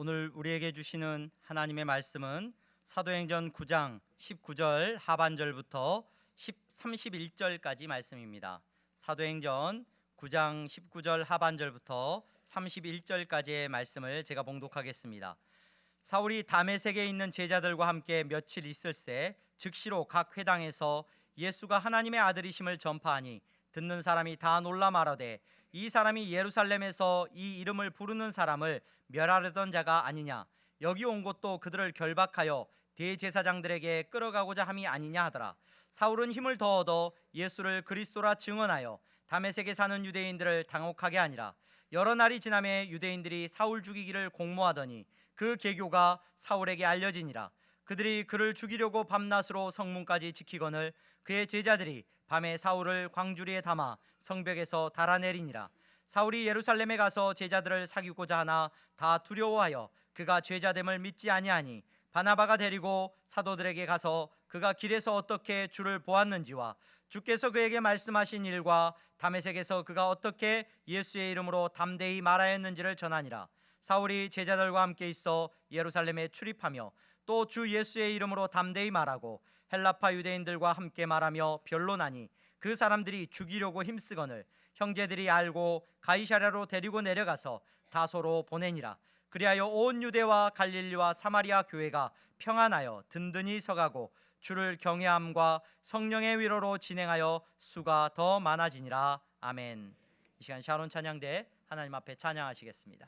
오늘 우리에게 주시는 하나님의 말씀은 사도행전 9장 19절 하반절부터 31절까지 말씀입니다. 사도행전 9장 19절 하반절부터 31절까지의 말씀을 제가 봉독하겠습니다. 사울이 다메섹에 있는 제자들과 함께 며칠 있을새 즉시로 각 회당에서 예수가 하나님의 아들이심을 전파하니 듣는 사람이 다 놀라 말하되 이 사람이 예루살렘에서 이 이름을 부르는 사람을 멸하려던 자가 아니냐, 여기 온 것도 그들을 결박하여 대제사장들에게 끌어가고자 함이 아니냐 하더라. 사울은 힘을 더 얻어 예수를 그리스도라 증언하여 다메섹에 사는 유대인들을 당혹하게 하니라. 여러 날이 지나매 유대인들이 사울 죽이기를 공모하더니 그 계교가 사울에게 알려지니라. 그들이 그를 죽이려고 밤낮으로 성문까지 지키거늘 그의 제자들이 밤에 사울을 광주리에 담아 성벽에서 달아내리니라. 사울이 예루살렘에 가서 제자들을 사귀고자 하나 다 두려워하여 그가 죄자됨을 믿지 아니하니 바나바가 데리고 사도들에게 가서 그가 길에서 어떻게 주를 보았는지와 주께서 그에게 말씀하신 일과 다메섹에서 그가 어떻게 예수의 이름으로 담대히 말하였는지를 전하니라. 사울이 제자들과 함께 있어 예루살렘에 출입하며 또 주 예수의 이름으로 담대히 말하고 헬라파 유대인들과 함께 말하며 변론하니 그 사람들이 죽이려고 힘쓰거늘 형제들이 알고 가이사랴로 데리고 내려가서 다소로 보내니라. 그리하여 온 유대와 갈릴리와 사마리아 교회가 평안하여 든든히 서가고 주를 경외함과 성령의 위로로 진행하여 수가 더 많아지니라. 아멘. 이 시간 샤론 찬양대 하나님 앞에 찬양하시겠습니다.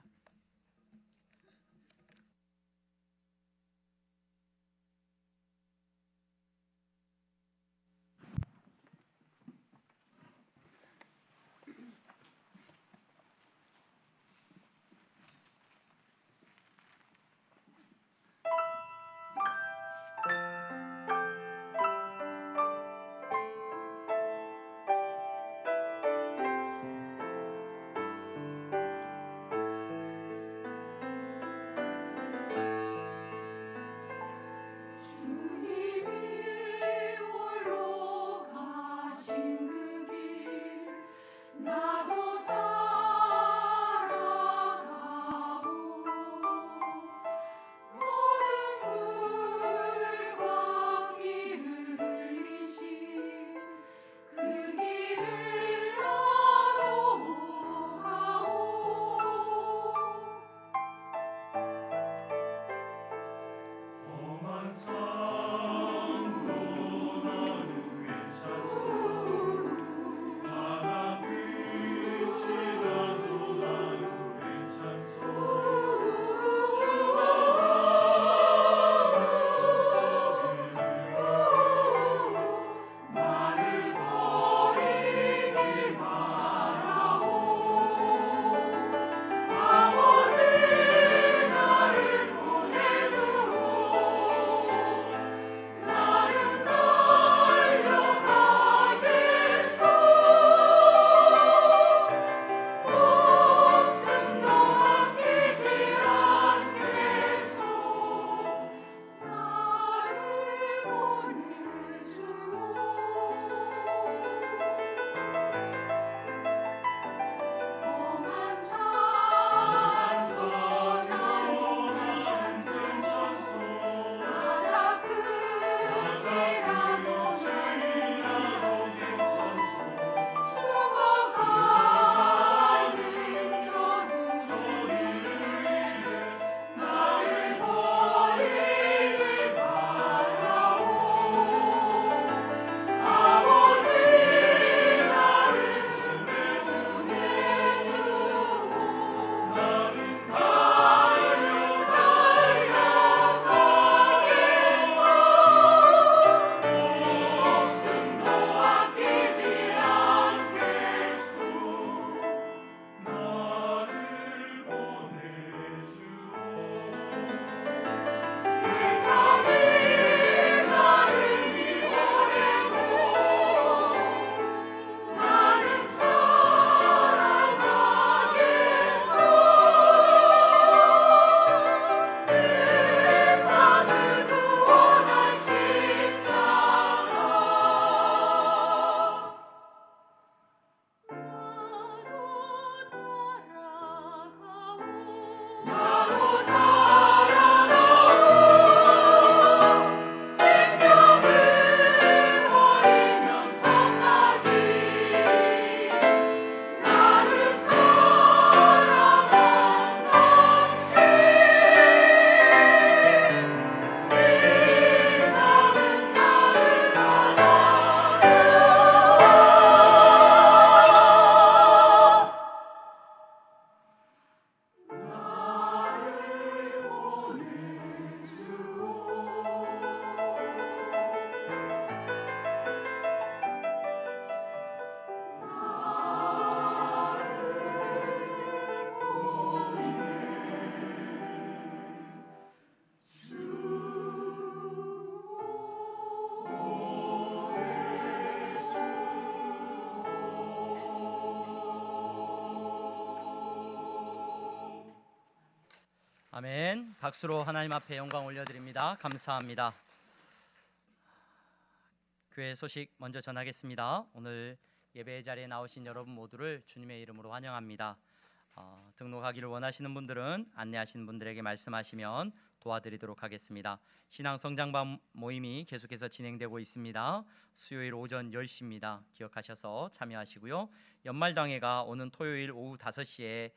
아멘. 박수로 하나님 앞에 영광 올려드립니다. 감사합니다. 교회 소식 먼저 전하겠습니다. 오늘 예배 자리에 나오신 여러분 모두를 주님의 이름으로 환영합니다. 등록하기를 원하시는 분들은 안내하시는 분들에게 말씀하시면 도와드리도록 하겠습니다. 신앙 성장반 모임이 계속해서 진행되고 있습니다. 수요일 오전 10시입니다. 기억하셔서 참여하시고요. 연말당회가 오는 토요일 오후 5시에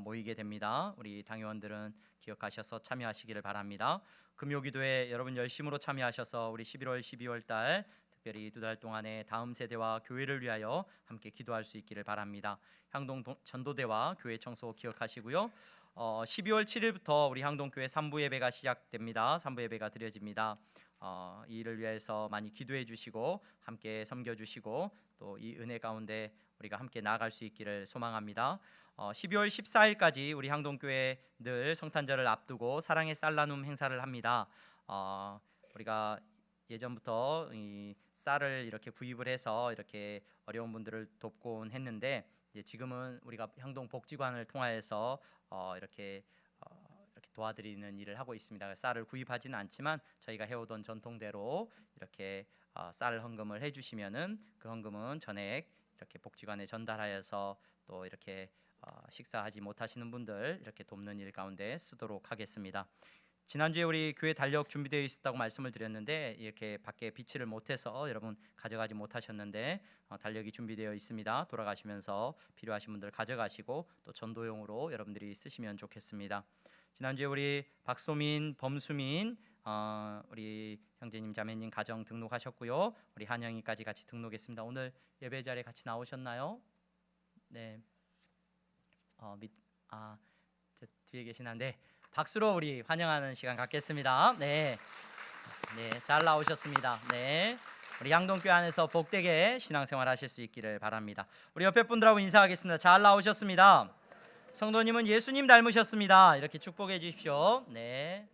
모이게 됩니다. 우리 당회원들은 기억하셔서 참여하시기를 바랍니다. 금요기도에 여러분 열심으로 참여하셔서 우리 11월 12월 달 특별히 2달 동안에 다음 세대와 교회를 위하여 함께 기도할 수 있기를 바랍니다. 향동 전도대와 교회 청소 기억하시고요. 12월 7일부터 우리 향동교회 3부 예배가 시작됩니다. 3부 예배가 드려집니다. 이 일을 위해서 많이 기도해 주시고 함께 섬겨 주시고 또 이 은혜 가운데 우리가 함께 나아갈 수 있기를 소망합니다. 12월 14일까지 우리 향동교회 늘 성탄절을 앞두고 사랑의 쌀 나눔 행사를 합니다. 우리가 예전부터 이 쌀을 이렇게 구입을 해서 이렇게 어려운 분들을 돕곤 했는데 이제 지금은 우리가 향동 복지관을 통하여서 이렇게 도와드리는 일을 하고 있습니다. 쌀을 구입하지는 않지만 저희가 해오던 전통대로 이렇게 쌀 헌금을 해주시면은 그 헌금은 전액 이렇게 복지관에 전달하여서 또 이렇게 식사하지 못하시는 분들 이렇게 돕는 일 가운데 쓰도록 하겠습니다. 지난주에 우리 교회 달력 준비되어 있었다고 말씀을 드렸는데 이렇게 밖에 비치를 못해서 여러분 가져가지 못하셨는데 달력이 준비되어 있습니다. 돌아가시면서 필요하신 분들 가져가시고 또 전도용으로 여러분들이 쓰시면 좋겠습니다. 지난주에 우리 박소민, 범수민 우리 형제님 자매님 가정 등록하셨고요. 우리 한영이까지 같이 등록했습니다. 오늘 예배 자리에 같이 나오셨나요? 네. 저 뒤에 계시는데 박수로 우리 환영하는 시간 갖겠습니다. 네, 잘 나오셨습니다. 네, 우리 향동교회 안에서 복되게 신앙생활 하실 수 있기를 바랍니다. 우리 옆에 분들하고 인사하겠습니다. 잘 나오셨습니다. 성도님은 예수님 닮으셨습니다. 이렇게 축복해 주십시오. 네,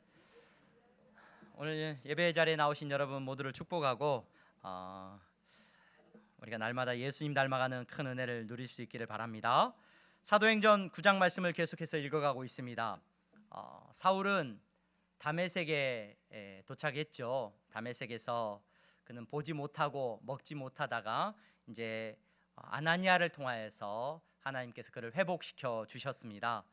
오늘 예배 자리에 나오신 여러분 모두를 축복하고 우리가 날마다 예수님 닮아가는 큰 은혜를 누릴 수 있기를 바랍니다. 사도행전 9장 말씀을 계속해서 읽어가고 있습니다. 사울은 다메섹에 도착했죠. 다메섹에서 그는 보지 못하고 먹지 못하다가 이제 아나니아를 통하여서 하나님께서 그를 회복시켜 주셨습니다.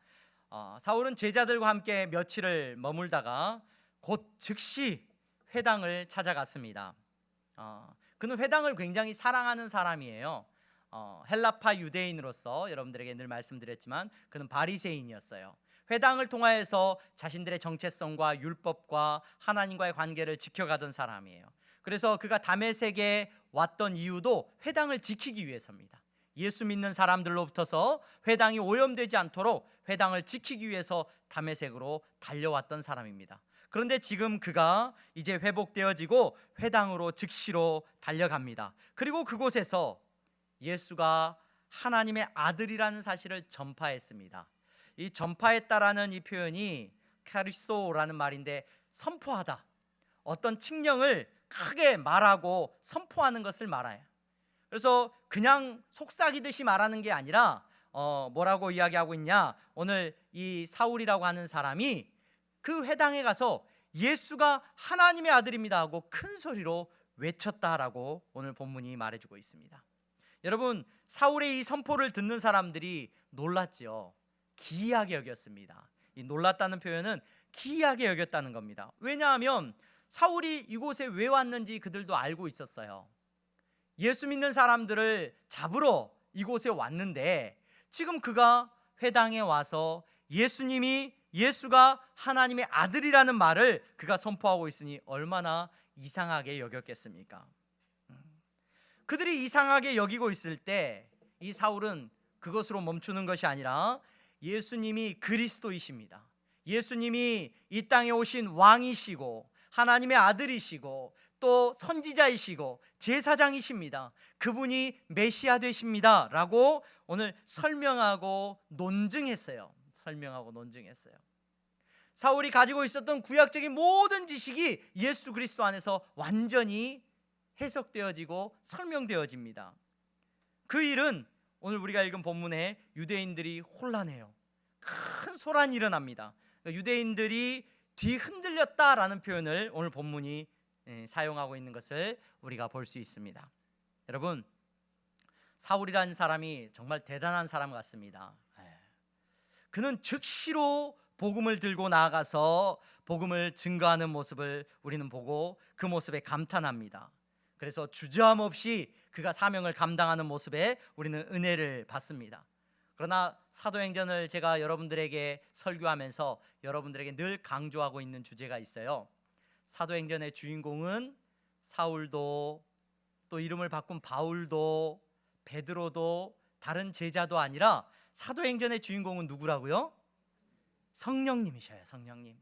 사울은 제자들과 함께 며칠을 머물다가 곧 즉시 회당을 찾아갔습니다. 그는 회당을 굉장히 사랑하는 사람이에요. 헬라파 유대인으로서 여러분들에게 늘 말씀드렸지만 그는 바리새인이었어요. 회당을 통하여서 자신들의 정체성과 율법과 하나님과의 관계를 지켜가던 사람이에요. 그래서 그가 다메섹에 왔던 이유도 회당을 지키기 위해서입니다. 예수 믿는 사람들로부터서 회당이 오염되지 않도록 회당을 지키기 위해서 다메섹으로 달려왔던 사람입니다. 그런데 지금 그가 이제 회복되어지고 회당으로 즉시로 달려갑니다. 그리고 그곳에서 예수가 하나님의 아들이라는 사실을 전파했습니다. 이 전파했다라는 이 표현이 카리소라는 말인데 선포하다, 어떤 칙령을 크게 말하고 선포하는 것을 말해요. 그래서 그냥 속삭이듯이 말하는 게 아니라 뭐라고 이야기하고 있냐, 오늘 이 사울이라고 하는 사람이 그 회당에 가서 예수가 하나님의 아들입니다 하고 큰 소리로 외쳤다라고 오늘 본문이 말해주고 있습니다. 여러분, 사울의 이 선포를 듣는 사람들이 놀랐죠. 기이하게 여겼습니다. 이 놀랐다는 표현은 기이하게 여겼다는 겁니다. 왜냐하면 사울이 이곳에 왜 왔는지 그들도 알고 있었어요. 예수 믿는 사람들을 잡으러 이곳에 왔는데 지금 그가 회당에 와서 예수가 하나님의 아들이라는 말을 그가 선포하고 있으니 얼마나 이상하게 여겼겠습니까? 그들이 이상하게 여기고 있을 때 이 사울은 그것으로 멈추는 것이 아니라 예수님이 그리스도이십니다. 예수님이 이 땅에 오신 왕이시고 하나님의 아들이시고 또 선지자이시고 제사장이십니다. 그분이 메시아 되십니다 라고 오늘 설명하고 논증했어요. 사울이 가지고 있었던 구약적인 모든 지식이 예수 그리스도 안에서 완전히 해석되어지고 설명되어집니다. 그 일은 오늘 우리가 읽은 본문에 유대인들이 혼란해요. 큰 소란이 일어납니다. 유대인들이 뒤흔들렸다라는 표현을 오늘 본문이 사용하고 있는 것을 우리가 볼 수 있습니다. 여러분, 사울이라는 사람이 정말 대단한 사람 같습니다. 그는 즉시로 복음을 들고 나아가서 복음을 증거하는 모습을 우리는 보고 그 모습에 감탄합니다. 그래서 주저함없이 그가 사명을 감당하는 모습에 우리는 은혜를 받습니다. 그러나 사도행전을 제가 여러분들에게 설교하면서 여러분들에게 늘 강조하고 있는 주제가 있어요. 사도행전의 주인공은 사울도, 또 이름을 바꾼 바울도, 베드로도, 다른 제자도 아니라 사도행전의 주인공은 누구라고요? 성령님이셔요. 성령님.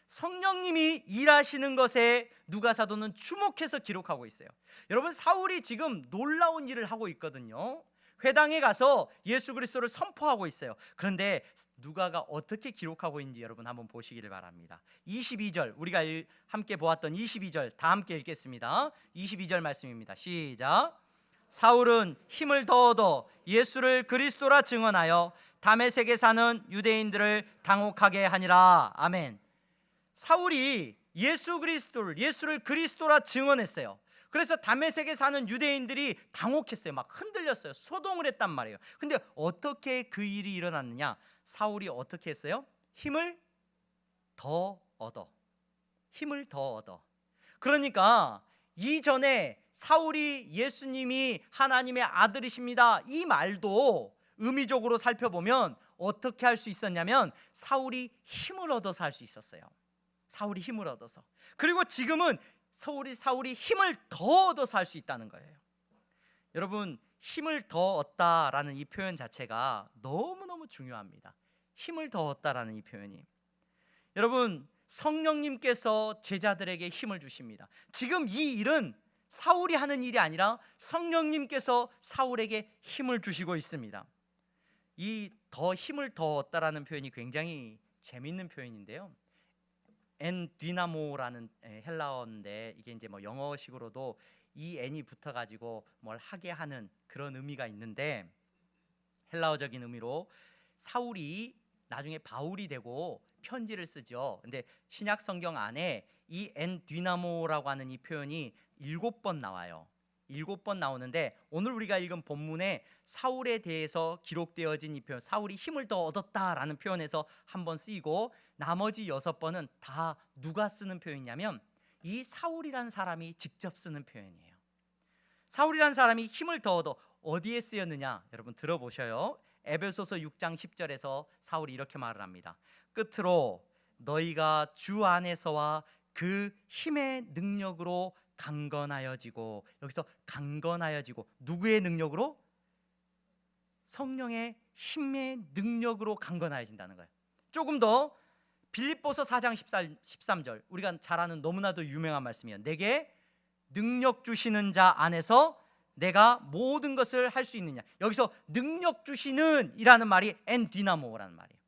성령님이 일하시는 것에 누가사도는 주목해서 기록하고 있어요. 여러분, 사울이 지금 놀라운 일을 하고 있거든요. 회당에 가서 예수 그리스도를 선포하고 있어요. 그런데 누가가 어떻게 기록하고 있는지 여러분 한번 보시기를 바랍니다. 22절, 우리가 함께 보았던 22절 다 함께 읽겠습니다. 22절 말씀입니다. 시작. 사울은 힘을 더 얻어 예수를 그리스도라 증언하여 다메섹에 사는 유대인들을 당혹하게 하니라. 아멘. 사울이 예수를 그리스도라 증언했어요. 그래서 다메섹에 사는 유대인들이 당혹했어요. 막 흔들렸어요. 소동을 했단 말이에요. 근데 어떻게 그 일이 일어났느냐? 사울이 어떻게 했어요? 힘을 더 얻어. 힘을 더 얻어. 그러니까 이전에 사울이 예수님이 하나님의 아들이십니다, 이 말도 의미적으로 살펴보면 어떻게 할 수 있었냐면 사울이 힘을 얻어서 할 수 있었어요. 사울이 힘을 얻어서. 그리고 지금은 사울이 힘을 더 얻어서 할 수 있다는 거예요. 여러분, 힘을 더 얻다라는 이 표현 자체가 너무너무 중요합니다. 힘을 더 얻다라는 이 표현이. 여러분, 성령님께서 제자들에게 힘을 주십니다. 지금 이 일은 사울이 하는 일이 아니라 성령님께서 사울에게 힘을 주시고 있습니다. 이 더 힘을 더 얻다라는 표현이 굉장히 재밌는 표현인데요. 엔디나모라는 헬라어인데 이게 이제 뭐 영어식으로도 이 n이 붙어가지고 뭘 하게 하는 그런 의미가 있는데, 헬라어적인 의미로 사울이 나중에 바울이 되고 편지를 쓰죠. 근데 신약 성경 안에 이 엔디나모라고 하는 이 표현이 7번 나와요. 7번 나오는데 오늘 우리가 읽은 본문에 사울에 대해서 기록되어진 이 표현, 사울이 힘을 더 얻었다라는 표현에서 한 번 쓰이고 나머지 6번은 다 누가 쓰는 표현이냐면 이 사울이라는 사람이 직접 쓰는 표현이에요. 사울이라는 사람이 힘을 더 얻어 어디에 쓰였느냐? 여러분 들어보셔요. 에베소서 6장 10절에서 사울이 이렇게 말을 합니다. 끝으로 너희가 주 안에서와 그 힘의 능력으로 강건하여지고, 여기서 강건하여지고 누구의 능력으로? 성령의 힘의 능력으로 강건하여진다는 거예요. 조금 더 빌립보서 4장 13절, 우리가 잘 아는 너무나도 유명한 말씀이에요. 내게 능력 주시는 자 안에서 내가 모든 것을 할 수 있느냐. 여기서 능력 주시는 이라는 말이 엔디나모라는 말이에요.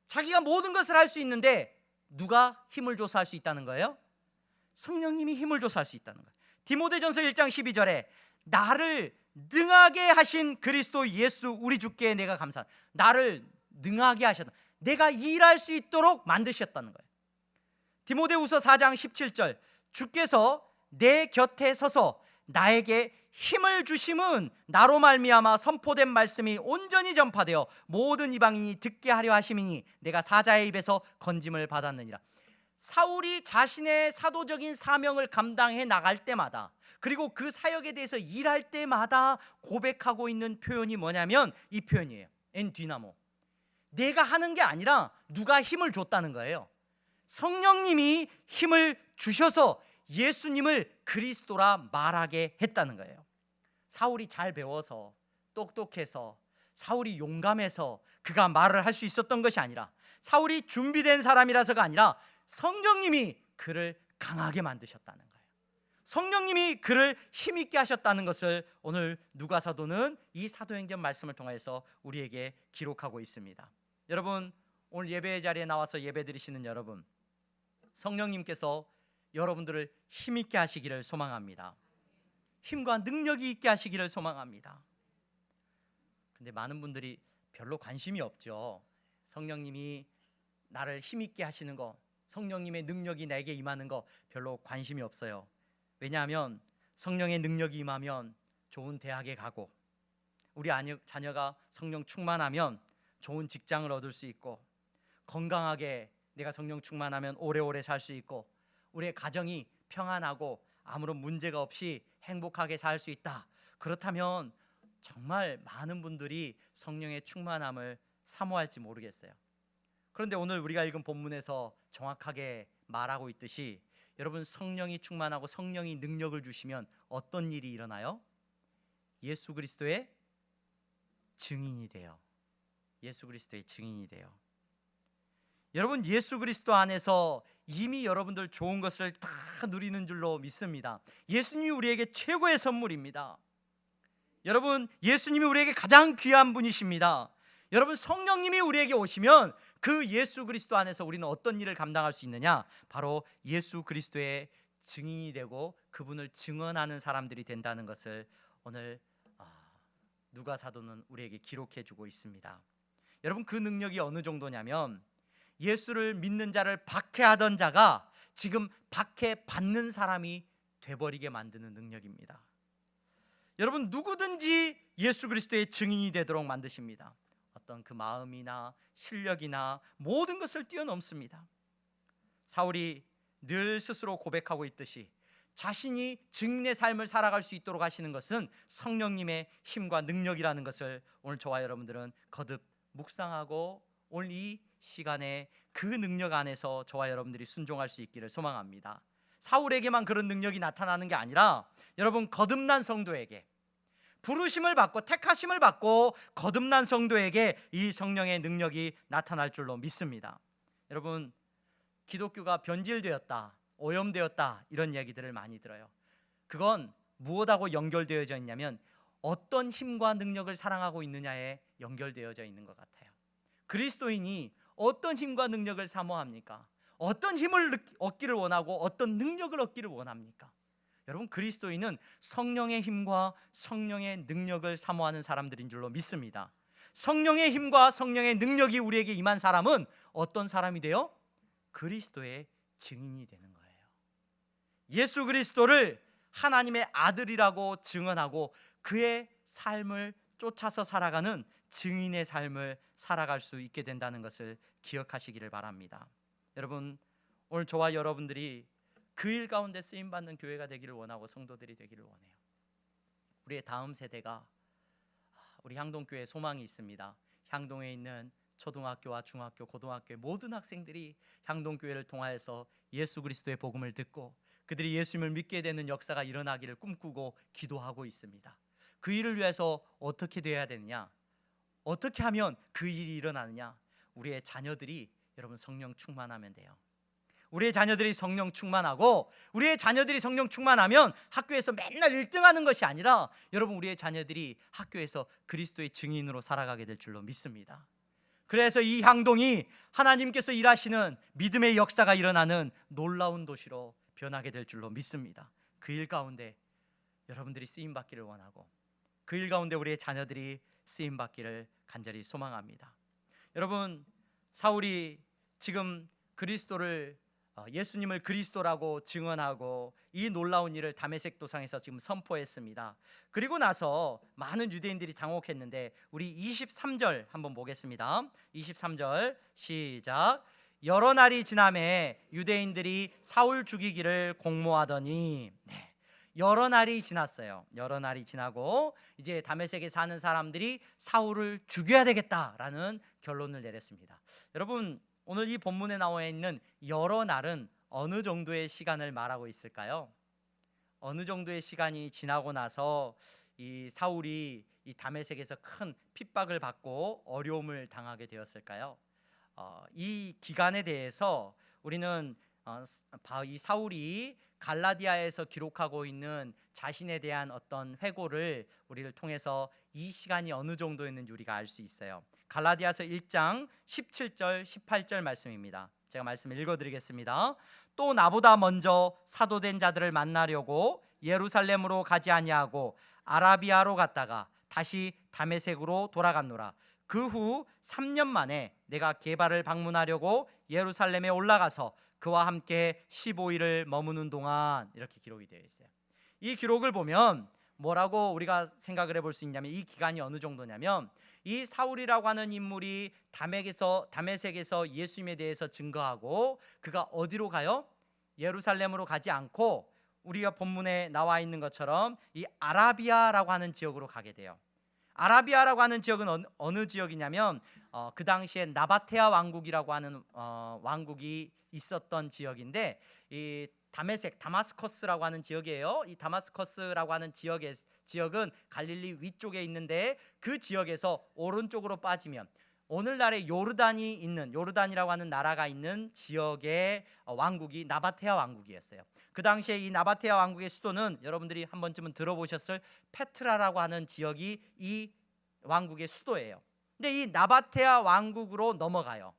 자기가 모든 것을 할 수 있는데 누가 힘을 줘서 할 수 있다는 거예요? 성령님이 힘을 줘서 할 수 있다는 거예요. 디모데전서 1장 12절에 나를 능하게 하신 그리스도 예수 우리 주께 내가 감사하다. 나를 능하게 하셨다. 내가 일할 수 있도록 만드셨다는 거예요. 디모데후서 4장 17절 주께서 내 곁에 서서 나에게 힘을 주심은 나로 말미암아 선포된 말씀이 온전히 전파되어 모든 이방인이 듣게 하려 하심이니 내가 사자의 입에서 건짐을 받았느니라. 사울이 자신의 사도적인 사명을 감당해 나갈 때마다, 그리고 그 사역에 대해서 일할 때마다 고백하고 있는 표현이 뭐냐면 이 표현이에요. 엔디나모. 내가 하는 게 아니라 누가 힘을 줬다는 거예요. 성령님이 힘을 주셔서 예수님을 그리스도라 말하게 했다는 거예요. 사울이 잘 배워서 똑똑해서 사울이 용감해서 그가 말을 할 수 있었던 것이 아니라, 사울이 준비된 사람이라서가 아니라 성령님이 그를 강하게 만드셨다는 거예요. 성령님이 그를 힘있게 하셨다는 것을 오늘 누가사도는 이 사도행전 말씀을 통해서 우리에게 기록하고 있습니다. 여러분, 오늘 예배의 자리에 나와서 예배드리시는 여러분, 성령님께서 여러분들을 힘있게 하시기를 소망합니다. 힘과 능력이 있게 하시기를 소망합니다. 근데 많은 분들이 별로 관심이 없죠. 성령님이 나를 힘있게 하시는 거, 성령님의 능력이 내게 임하는 거 별로 관심이 없어요. 왜냐하면 성령의 능력이 임하면 좋은 대학에 가고, 우리 자녀가 성령 충만하면 좋은 직장을 얻을 수 있고, 건강하게 내가 성령 충만하면 오래오래 살 수 있고, 우리의 가정이 평안하고 아무런 문제가 없이 행복하게 살 수 있다. 그렇다면 정말 많은 분들이 성령의 충만함을 사모할지 모르겠어요. 그런데 오늘 우리가 읽은 본문에서 정확하게 말하고 있듯이, 여러분, 성령이 충만하고 성령이 능력을 주시면 어떤 일이 일어나요? 예수 그리스도의 증인이 돼요. 예수 그리스도의 증인이 돼요. 여러분, 예수 그리스도 안에서 이미 여러분들 좋은 것을 다 누리는 줄로 믿습니다. 예수님이 우리에게 최고의 선물입니다. 여러분, 예수님이 우리에게 가장 귀한 분이십니다. 여러분, 성령님이 우리에게 오시면 그 예수 그리스도 안에서 우리는 어떤 일을 감당할 수 있느냐? 바로 예수 그리스도의 증인이 되고 그분을 증언하는 사람들이 된다는 것을 오늘 누가 사도는 우리에게 기록해 주고 있습니다. 여러분, 그 능력이 어느 정도냐면, 예수를 믿는 자를 박해하던 자가 지금 박해받는 사람이 돼버리게 만드는 능력입니다. 여러분, 누구든지 예수 그리스도의 증인이 되도록 만드십니다. 어떤 그 마음이나 실력이나 모든 것을 뛰어넘습니다. 사울이 늘 스스로 고백하고 있듯이 자신이 증인의 삶을 살아갈 수 있도록 하시는 것은 성령님의 힘과 능력이라는 것을 오늘 저와 여러분들은 거듭 묵상하고, 오늘 이 시간에 그 능력 안에서 저와 여러분들이 순종할 수 있기를 소망합니다. 사울에게만 그런 능력이 나타나는 게 아니라, 여러분, 거듭난 성도에게, 부르심을 받고 택하심을 받고 거듭난 성도에게 이 성령의 능력이 나타날 줄로 믿습니다. 여러분, 기독교가 변질되었다, 오염되었다, 이런 얘기들을 많이 들어요. 그건 무엇하고 연결되어져 있냐면 어떤 힘과 능력을 사랑하고 있느냐에 연결되어져 있는 것 같아요. 그리스도인이 어떤 힘과 능력을 사모합니까? 어떤 힘을 얻기를 원하고 어떤 능력을 얻기를 원합니까? 여러분, 그리스도인은 성령의 힘과 성령의 능력을 사모하는 사람들인 줄로 믿습니다. 성령의 힘과 성령의 능력이 우리에게 임한 사람은 어떤 사람이 돼요? 그리스도의 증인이 되는 거예요. 예수 그리스도를 하나님의 아들이라고 증언하고 그의 삶을 쫓아서 살아가는 증인의 삶을 살아갈 수 있게 된다는 것을 기억하시기를 바랍니다. 여러분, 오늘 저와 여러분들이 그 일 가운데 쓰임받는 교회가 되기를 원하고 성도들이 되기를 원해요. 우리의 다음 세대가, 우리 향동교회에 소망이 있습니다. 향동에 있는 초등학교와 중학교, 고등학교의 모든 학생들이 향동교회를 통하여서 예수 그리스도의 복음을 듣고 그들이 예수님을 믿게 되는 역사가 일어나기를 꿈꾸고 기도하고 있습니다. 그 일을 위해서 어떻게 돼야 되느냐? 어떻게 하면 그 일이 일어나느냐? 우리의 자녀들이, 여러분, 성령 충만하면 돼요. 우리의 자녀들이 성령 충만하고, 우리의 자녀들이 성령 충만하면 학교에서 맨날 1등하는 것이 아니라, 여러분, 우리의 자녀들이 학교에서 그리스도의 증인으로 살아가게 될 줄로 믿습니다. 그래서 이 향동이 하나님께서 일하시는 믿음의 역사가 일어나는 놀라운 도시로 변하게 될 줄로 믿습니다. 그 일 가운데 여러분들이 쓰임 받기를 원하고, 그 일 가운데 우리의 자녀들이 쓰임 받기를 간절히 소망합니다. 여러분, 사울이 지금 그리스도를, 예수님을 그리스도라고 증언하고 이 놀라운 일을 다메섹 도상에서 지금 선포했습니다. 그리고 나서 많은 유대인들이 당혹했는데, 우리 23절 한번 보겠습니다. 23절 시작. 여러 날이 지나매 유대인들이 사울 죽이기를 공모하더니, 여러 날이 지났어요. 여러 날이 지나고 이제 다메섹에 사는 사람들이 사울을 죽여야 되겠다라는 결론을 내렸습니다. 여러분, 오늘 이 본문에 나와 있는 여러 날은 어느 정도의 시간을 말하고 있을까요? 어느 정도의 시간이 지나고 나서 이 사울이 이 다메섹에서 큰 핍박을 받고 어려움을 당하게 되었을까요? 이 기간에 대해서 우리는 이 사울이 갈라디아에서 기록하고 있는 자신에 대한 어떤 회고를 우리를 통해서 이 시간이 어느 정도였는지 우리가 알 수 있어요. 갈라디아서 1장 17절 18절 말씀입니다. 제가 말씀을 읽어드리겠습니다. 또 나보다 먼저 사도된 자들을 만나려고 예루살렘으로 가지 아니하고 아라비아로 갔다가 다시 다메섹으로 돌아갔노라. 그 후 3년 만에 내가 게바를 방문하려고 예루살렘에 올라가서 그와 함께 15일을 머무는 동안, 이렇게 기록이 되어 있어요. 이 기록을 보면 뭐라고 우리가 생각을 해볼 수 있냐면, 이 기간이 어느 정도냐면, 이 사울이라고 하는 인물이 다메섹에서 예수님에 대해서 증거하고 그가 어디로 가요? 예루살렘으로 가지 않고 우리가 본문에 나와 있는 것처럼 이 아라비아라고 하는 지역으로 가게 돼요. 아라비아라고 하는 지역은 어느 지역이냐면 그 당시에 나바테아 왕국이라고 하는 왕국이 있었던 지역인데, 이 다마스커스라고 하는 지역이에요. 이 다마스커스라고 하는 지역은 갈릴리 위쪽에 있는데, 그 지역에서 오른쪽으로 빠지면 오늘날의 요르단이라고 하는 나라가 있는 지역의 왕국이 나바테아 왕국이었어요. 그 당시에 이 나바테아 왕국의 수도는 여러분들이 한 번쯤은 들어보셨을 페트라라고 하는 지역이 이 왕국의 수도예요. 근데 이 나바테아 왕국으로 넘어가요.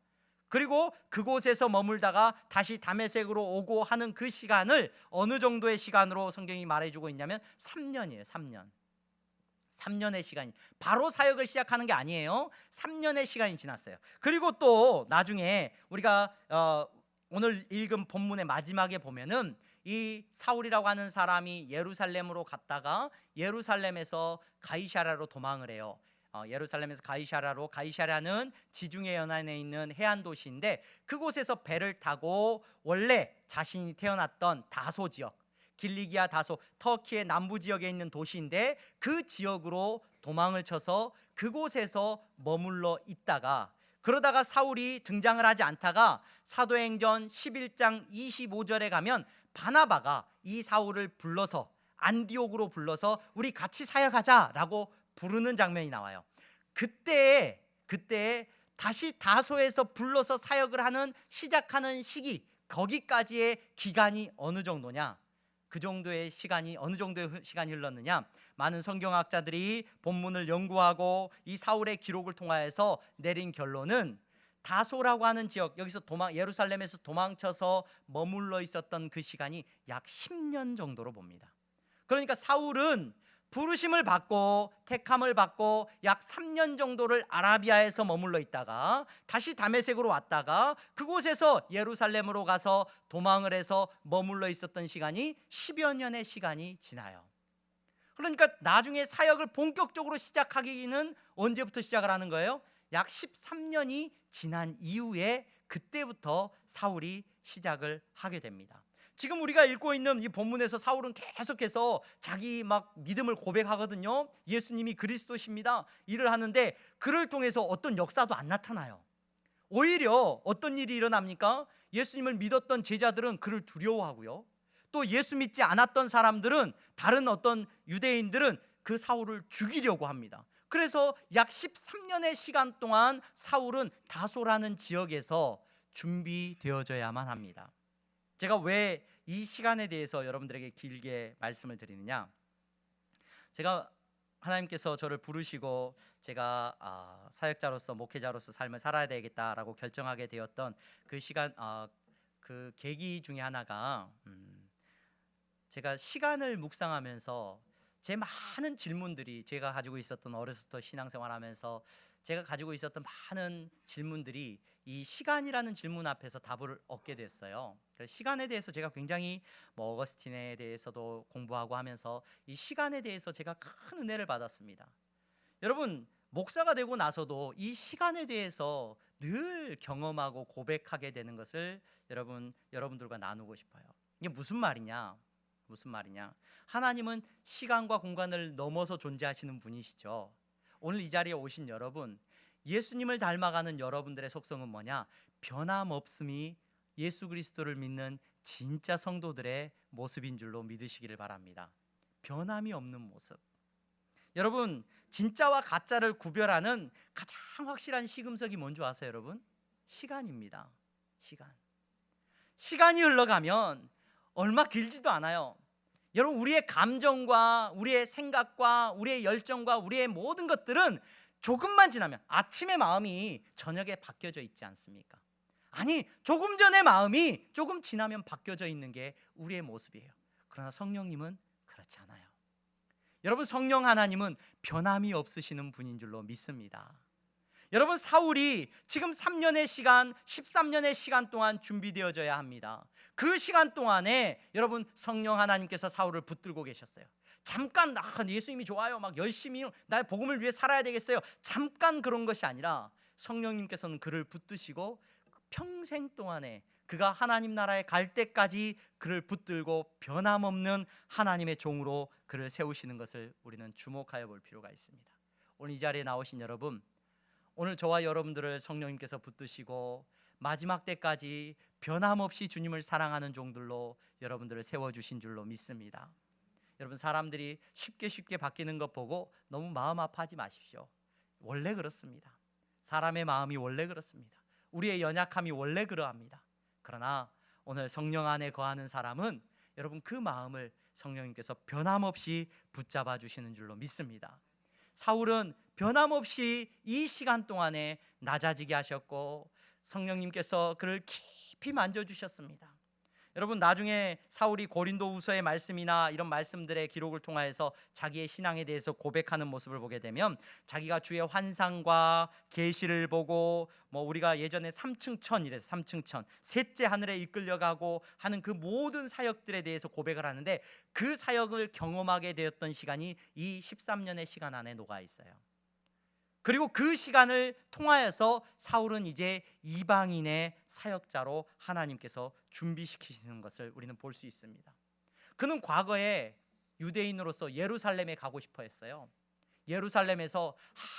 그리고 그곳에서 머물다가 다시 다메섹으로 오고 하는 그 시간을 어느 정도의 시간으로 성경이 말해주고 있냐면 3년이에요. 3년의 시간이, 바로 사역을 시작하는 게 아니에요. 3년의 시간이 지났어요. 그리고 또 나중에 우리가 오늘 읽은 본문의 마지막에 보면은 이 사울이라고 하는 사람이 예루살렘으로 갔다가 예루살렘에서 가이사랴로 도망을 해요. 예루살렘에서 가이사랴는 지중해 연안에 있는 해안 도시인데, 그곳에서 배를 타고 원래 자신이 태어났던 다소 지역, 길리기아 다소, 터키의 남부 지역에 있는 도시인데, 그 지역으로 도망을 쳐서 그곳에서 머물러 있다가, 그러다가 사울이 등장을 하지 않다가 사도행전 11장 25절에 가면 바나바가 이 사울을 불러서 안디옥으로 불러서 우리 같이 사역하자라고 부르는 장면이 나와요. 그때 다시 다소에서 불러서 사역을 시작하는 시기, 거기까지의 기간이 어느 정도냐? 그 정도의 시간이, 어느 정도의 시간이 흘렀느냐? 많은 성경학자들이 본문을 연구하고 이 사울의 기록을 통하여서 내린 결론은, 다소라고 하는 지역, 여기서 예루살렘에서 도망쳐서 머물러 있었던 그 시간이 약 10년 정도로 봅니다. 그러니까 사울은 부르심을 받고 택함을 받고 약 3년 정도를 아라비아에서 머물러 있다가 다시 다메섹으로 왔다가 그곳에서 예루살렘으로 가서 도망을 해서 머물러 있었던 시간이 10여 년의 시간이 지나요. 그러니까 나중에 사역을 본격적으로 시작하기는 언제부터 시작을 하는 거예요? 약 13년이 지난 이후에 그때부터 사울이 시작을 하게 됩니다. 지금 우리가 읽고 있는 이 본문에서 사울은 계속해서 자기 믿음을 고백하거든요. 예수님이 그리스도십니다, 일을 하는데, 그를 통해서 어떤 역사도 안 나타나요. 오히려 어떤 일이 일어납니까? 예수님을 믿었던 제자들은 그를 두려워하고요, 또 예수 믿지 않았던 사람들은, 다른 어떤 유대인들은 그 사울을 죽이려고 합니다. 그래서 약 13년의 시간 동안 사울은 다소라는 지역에서 준비되어져야만 합니다. 제가 왜 이 시간에 대해서 여러분들에게 길게 말씀을 드리느냐, 제가 하나님께서 저를 부르시고 제가 사역자로서, 목회자로서 삶을 살아야 되겠다라고 결정하게 되었던 그 시간, 그 계기 중에 하나가, 제가 시간을 묵상하면서 제 많은 질문들이, 제가 가지고 있었던, 어렸을 때 신앙생활하면서 제가 가지고 있었던 많은 질문들이 이 시간이라는 질문 앞에서 답을 얻게 됐어요. 시간에 대해서 제가 굉장히 어거스틴에 대해서도 공부하고 하면서 이 시간에 대해서 제가 큰 은혜를 받았습니다. 여러분, 목사가 되고 나서도 이 시간에 대해서 늘 경험하고 고백하게 되는 것을 여러분들과 나누고 싶어요. 이게 무슨 말이냐? 하나님은 시간과 공간을 넘어서 존재하시는 분이시죠. 오늘 이 자리에 오신 여러분, 예수님을 닮아가는 여러분들의 속성은 뭐냐? 변함없음이 예수 그리스도를 믿는 진짜 성도들의 모습인 줄로 믿으시기를 바랍니다. 변함이 없는 모습. 여러분, 진짜와 가짜를 구별하는 가장 확실한 시금석이 뭔지 아세요, 여러분? 시간입니다. 시간이 흘러가면 얼마 길지도 않아요. 여러분, 우리의 감정과 우리의 생각과 우리의 열정과 우리의 모든 것들은 조금만 지나면, 아침에 마음이 저녁에 바뀌어져 있지 않습니까? 아니, 조금 전에 마음이 조금 지나면 바뀌어져 있는 게 우리의 모습이에요. 그러나 성령님은 그렇지 않아요. 여러분, 성령 하나님은 변함이 없으시는 분인 줄로 믿습니다. 여러분, 사울이 지금 3년의 시간, 13년의 시간 동안 준비되어져야 합니다. 그 시간 동안에 여러분, 성령 하나님께서 사울을 붙들고 계셨어요. 잠깐 예수님이 좋아요, 막 열심히 나의 복음을 위해 살아야 되겠어요, 잠깐 그런 것이 아니라 성령님께서는 그를 붙드시고 평생 동안에 그가 하나님 나라에 갈 때까지 그를 붙들고 변함없는 하나님의 종으로 그를 세우시는 것을 우리는 주목하여 볼 필요가 있습니다. 오늘 이 자리에 나오신 여러분, 오늘 저와 여러분들을 성령님께서 붙드시고 마지막 때까지 변함없이 주님을 사랑하는 종들로 여러분들을 세워주신 줄로 믿습니다. 여러분, 사람들이 쉽게 바뀌는 것 보고 너무 마음 아파하지 마십시오. 원래 그렇습니다. 사람의 마음이 원래 그렇습니다. 우리의 연약함이 원래 그러합니다. 그러나 오늘 성령 안에 거하는 사람은 여러분, 그 마음을 성령님께서 변함없이 붙잡아 주시는 줄로 믿습니다. 사울은 변함없이 이 시간 동안에 낮아지게 하셨고 성령님께서 그를 깊이 만져주셨습니다. 여러분, 나중에 사울이 고린도후서의 말씀이나 이런 말씀들의 기록을 통하여서 자기의 신앙에 대해서 고백하는 모습을 보게 되면 자기가 주의 환상과 계시를 보고 우리가 예전에 3층 천 이래서 3층 천 셋째 하늘에 이끌려가고 하는 그 모든 사역들에 대해서 고백을 하는데, 그 사역을 경험하게 되었던 시간이 이 13년의 시간 안에 녹아 있어요. 그리고 그 시간을 통하여서 사울은 이제 이방인의 사역자로 하나님께서 준비시키시는 것을 우리는 볼 수 있습니다. 그는 과거에 유대인으로서 예루살렘에 가고 싶어 했어요. 예루살렘에서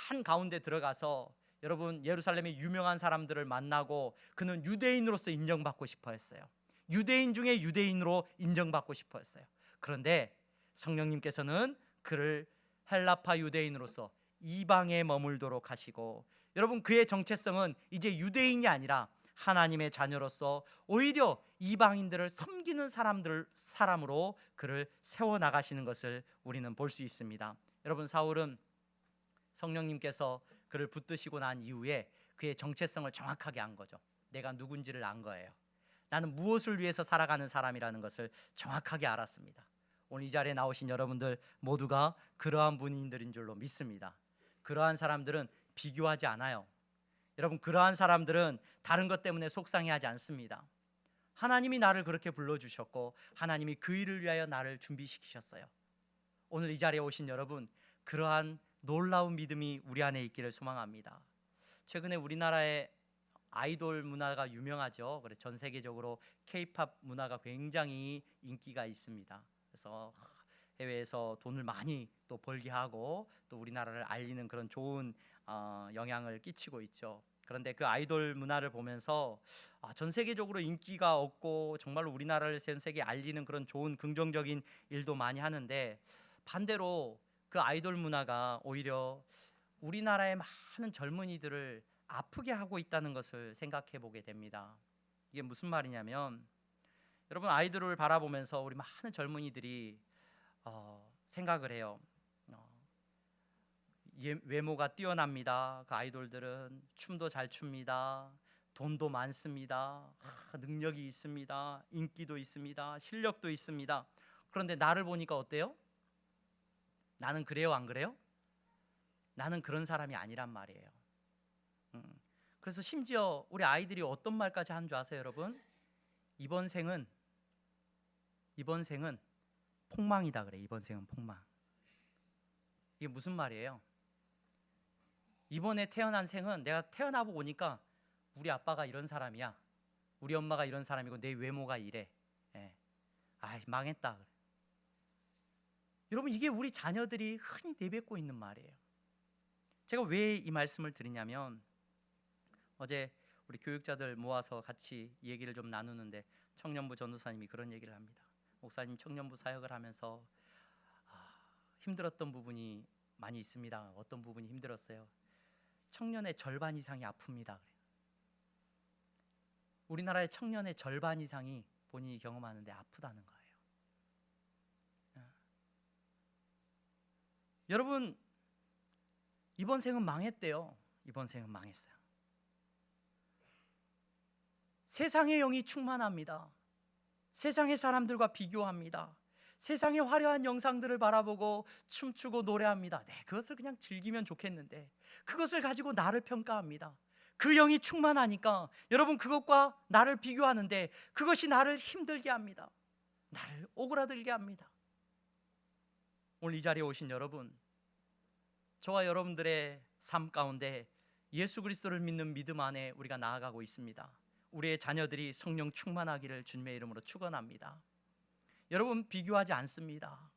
한가운데 들어가서 여러분, 예루살렘의 유명한 사람들을 만나고 그는 유대인으로서 인정받고 싶어 했어요. 유대인 중에 유대인으로 인정받고 싶어 했어요. 그런데 성령님께서는 그를 헬라파 유대인으로서 이방에 머물도록 하시고, 여러분, 그의 정체성은 이제 유대인이 아니라 하나님의 자녀로서 오히려 이방인들을 섬기는 사람으로 그를 세워나가시는 것을 우리는 볼 수 있습니다. 여러분, 사울은 성령님께서 그를 붙드시고 난 이후에 그의 정체성을 정확하게 안 거죠. 내가 누군지를 안 거예요. 나는 무엇을 위해서 살아가는 사람이라는 것을 정확하게 알았습니다. 오늘 이 자리에 나오신 여러분들 모두가 그러한 분들인 줄로 믿습니다. 그러한 사람들은 비교하지 않아요. 여러분, 그러한 사람들은 다른 것 때문에 속상해하지 않습니다. 하나님이 나를 그렇게 불러주셨고 하나님이 그 일을 위하여 나를 준비시키셨어요. 오늘 이 자리에 오신 여러분, 그러한 놀라운 믿음이 우리 안에 있기를 소망합니다. 최근에 우리나라의 아이돌 문화가 유명하죠. 그래서 전 세계적으로 K-팝 문화가 굉장히 인기가 있습니다. 그래서 해외에서 돈을 많이 또 벌게 하고 또 우리나라를 알리는 그런 좋은 영향을 끼치고 있죠. 그런데 그 아이돌 문화를 보면서 전 세계적으로 인기가 없고 정말로 우리나라를 전 세계에 알리는 그런 좋은 긍정적인 일도 많이 하는데, 반대로 그 아이돌 문화가 오히려 우리나라의 많은 젊은이들을 아프게 하고 있다는 것을 생각해 보게 됩니다. 이게 무슨 말이냐면, 여러분, 아이돌을 바라보면서 우리 많은 젊은이들이 생각을 해요. 외모가 뛰어납니다. 그 아이돌들은 춤도 잘 춥니다. 돈도 많습니다. 능력이 있습니다. 인기도 있습니다. 실력도 있습니다. 그런데 나를 보니까 어때요? 나는 그래요, 안 그래요? 나는 그런 사람이 아니란 말이에요. 그래서 심지어 우리 아이들이 어떤 말까지 하는 줄 아세요, 여러분? 이번 생은 폭망이다 그래. 이번 생은 폭망. 이게 무슨 말이에요? 이번에 태어난 생은 내가 태어나보고 오니까 우리 아빠가 이런 사람이야, 우리 엄마가 이런 사람이고 내 외모가 이래. 망했다 그래. 여러분, 이게 우리 자녀들이 흔히 내뱉고 있는 말이에요. 제가 왜 이 말씀을 드리냐면, 어제 우리 교육자들 모아서 같이 얘기를 좀 나누는데 청년부 전도사님이 그런 얘기를 합니다. 목사님, 청년부 사역을 하면서 힘들었던 부분이 많이 있습니다. 어떤 부분이 힘들었어요? 청년의 절반 이상이 아픕니다. 그래요. 우리나라의 청년의 절반 이상이 본인이 경험하는데 아프다는 거예요. 여러분, 이번 생은 망했대요. 이번 생은 망했어요. 세상의 영이 충만합니다. 세상의 사람들과 비교합니다. 세상의 화려한 영상들을 바라보고 춤추고 노래합니다. 네, 그것을 그냥 즐기면 좋겠는데 그것을 가지고 나를 평가합니다. 그 영이 충만하니까 여러분 그것과 나를 비교하는데 그것이 나를 힘들게 합니다. 나를 오그라들게 합니다. 오늘 이 자리에 오신 여러분, 저와 여러분들의 삶 가운데 예수 그리스도를 믿는 믿음 안에 우리가 나아가고 있습니다. 우리의 자녀들이 성령 충만하기를 주님의 이름으로 축원합니다. 여러분, 비교하지 않습니다.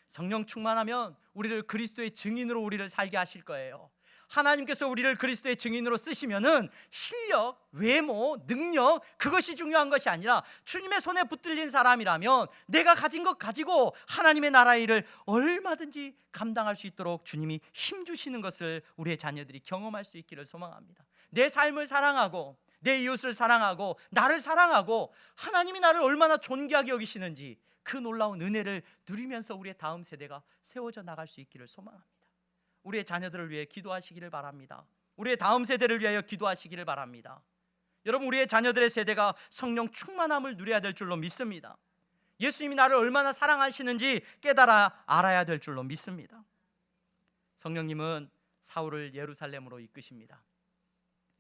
성령 충만하면 우리를 그리스도의 증인으로 우리를 살게 하실 거예요. 하나님께서 우리를 그리스도의 증인으로 쓰시면은 실력, 외모, 능력 그것이 중요한 것이 아니라 주님의 손에 붙들린 사람이라면 내가 가진 것 가지고 하나님의 나라의 일을 얼마든지 감당할 수 있도록 주님이 힘주시는 것을 우리의 자녀들이 경험할 수 있기를 소망합니다. 내 삶을 사랑하고 내 이웃을 사랑하고 나를 사랑하고 하나님이 나를 얼마나 존귀하게 여기시는지 그 놀라운 은혜를 누리면서 우리의 다음 세대가 세워져 나갈 수 있기를 소망합니다. 우리의 자녀들을 위해 기도하시기를 바랍니다. 우리의 다음 세대를 위하여 기도하시기를 바랍니다. 여러분, 우리의 자녀들의 세대가 성령 충만함을 누려야 될 줄로 믿습니다. 예수님이 나를 얼마나 사랑하시는지 깨달아 알아야 될 줄로 믿습니다. 성령님은 사울을 예루살렘으로 이끄십니다.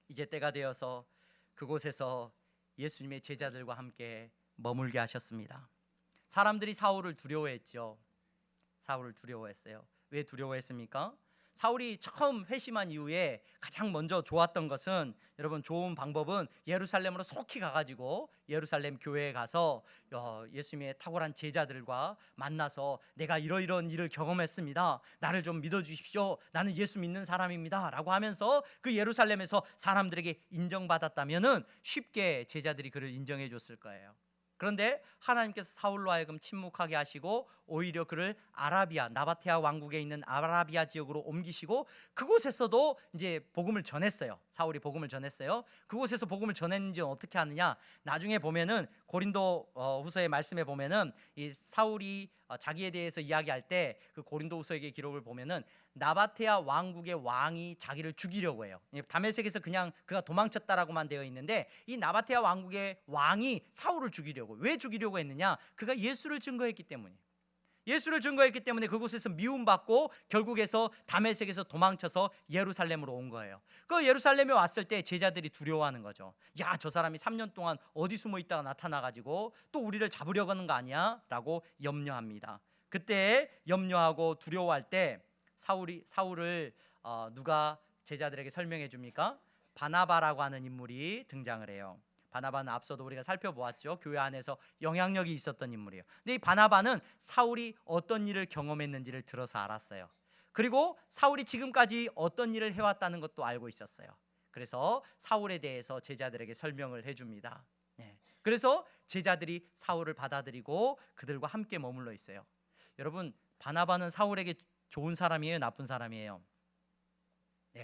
이제 때가 되어서 그곳에서 예수님의 제자들과 함께 머물게 하셨습니다. 사람들이 사울을 두려워했죠. 사울을 두려워했어요. 왜 두려워했습니까? 사울이 처음 회심한 이후에 가장 먼저 좋았던 것은, 여러분, 좋은 방법은 예루살렘으로 속히 가가지고 예루살렘 교회에 가서 예수님의 탁월한 제자들과 만나서 내가 이러이러한 일을 경험했습니다, 나를 좀 믿어주십시오, 나는 예수 믿는 사람입니다 라고 하면서 그 예루살렘에서 사람들에게 인정받았다면은 쉽게 제자들이 그를 인정해 줬을 거예요. 그런데 하나님께서 사울로 하여금 침묵하게 하시고 오히려 그를 아라비아, 나바테아 왕국에 있는 아라비아 지역으로 옮기시고 그곳에서도 이제 복음을 전했어요. 사울이 복음을 전했어요. 그곳에서 복음을 전했는지 어떻게 하느냐, 나중에 보면은 고린도 후서의 말씀에 보면은 이 사울이 자기에 대해서 이야기할 때 그 고린도 후서의 기록을 보면은 나바테아 왕국의 왕이 자기를 죽이려고 해요. 다메섹에서 그냥 그가 도망쳤다라고만 되어 있는데 이 나바테아 왕국의 왕이 사울을 죽이려고, 왜 죽이려고 했느냐, 그가 예수를 증거했기 때문이에요. 예수를 증거했기 때문에 그곳에서 미움받고 결국에서 다메섹에서 도망쳐서 예루살렘으로 온 거예요. 그 예루살렘에 왔을 때 제자들이 두려워하는 거죠. 야, 저 사람이 3년 동안 어디 숨어 있다가 나타나가지고 또 우리를 잡으려고 하는 거 아니야? 라고 염려합니다. 그때 염려하고 두려워할 때 사울을 누가 제자들에게 설명해 줍니까? 바나바라고 하는 인물이 등장을 해요. 바나바는 앞서도 우리가 살펴보았죠. 교회 안에서 영향력이 있었던 인물이에요. 근데 이 바나바는 사울이 어떤 일을 경험했는지를 들어서 알았어요. 그리고 사울이 지금까지 어떤 일을 해왔다는 것도 알고 있었어요. 그래서 사울에 대해서 제자들에게 설명을 해줍니다. 그래서 제자들이 사울을 받아들이고 그들과 함께 머물러 있어요. 여러분, 바나바는 사울에게 좋은 사람이에요, 나쁜 사람이에요?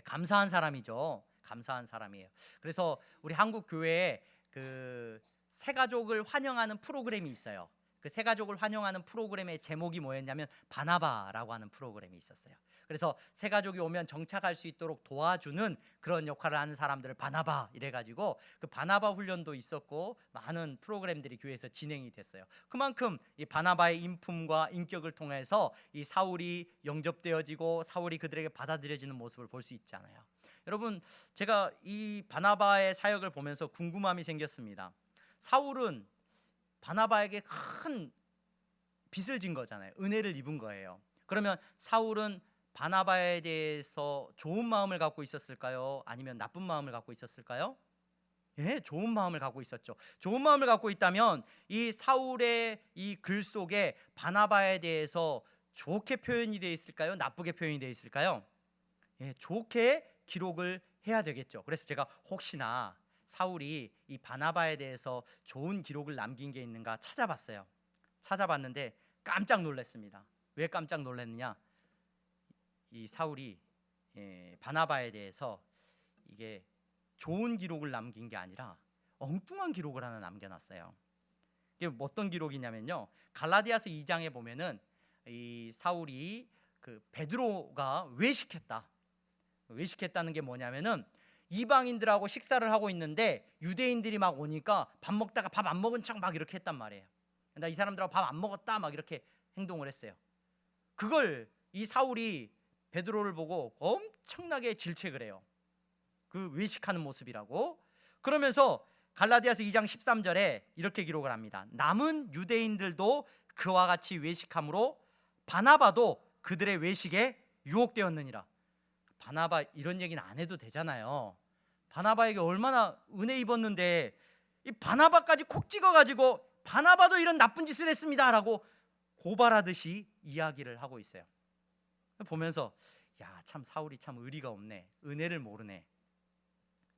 감사한 사람이죠. 감사한 사람이에요. 그래서 우리 한국 교회에 그 새가족을 환영하는 프로그램이 있어요. 그 새가족을 환영하는 프로그램의 제목이 뭐였냐면 바나바라고 하는 프로그램이 있었어요. 그래서 새가족이 오면 정착할 수 있도록 도와주는 그런 역할을 하는 사람들을 바나바 이래가지고 그 바나바 훈련도 있었고 많은 프로그램들이 교회에서 진행이 됐어요. 그만큼 이 바나바의 인품과 인격을 통해서 이 사울이 영접되어지고 사울이 그들에게 받아들여지는 모습을 볼 수 있잖아요. 여러분, 제가 이 바나바의 사역을 보면서 궁금함이 생겼습니다. 사울은 바나바에게 큰 빚을 진 거잖아요. 은혜를 입은 거예요. 그러면 사울은 바나바에 대해서 좋은 마음을 갖고 있었을까요? 아니면 나쁜 마음을 갖고 있었을까요? 좋은 마음을 갖고 있었죠. 좋은 마음을 갖고 있다면 이 사울의 이 글 속에 바나바에 대해서 좋게 표현이 되어 있을까요? 나쁘게 표현이 되어 있을까요? 좋게 기록을 해야 되겠죠. 그래서 제가 혹시나 사울이 이 바나바에 대해서 좋은 기록을 남긴 게 있는가 찾아봤어요. 찾아봤는데 깜짝 놀랐습니다. 왜 깜짝 놀랐느냐? 이 사울이 바나바에 대해서 이게 좋은 기록을 남긴 게 아니라 엉뚱한 기록을 하나 남겨놨어요. 이게 어떤 기록이냐면요, 갈라디아서 2장에 보면은 이 사울이 그 베드로가 외식했다는 게 뭐냐면은 이방인들하고 식사를 하고 있는데 유대인들이 막 오니까 밥 먹다가 밥 안 먹은 척 막 이렇게 했단 말이에요. 나 이 사람들하고 밥 안 먹었다 막 이렇게 행동을 했어요. 그걸 이 사울이 베드로를 보고 엄청나게 질책을 해요. 그 외식하는 모습이라고. 그러면서 갈라디아서 2장 13절에 이렇게 기록을 합니다. 남은 유대인들도 그와 같이 외식함으로 바나바도 그들의 외식에 유혹되었느니라. 바나바 이런 얘기는 안 해도 되잖아요. 바나바에게 얼마나 은혜 입었는데 이 바나바까지 콕 찍어가지고 바나바도 이런 나쁜 짓을 했습니다 라고 고발하듯이 이야기를 하고 있어요. 보면서 야, 참 사울이 참 의리가 없네, 은혜를 모르네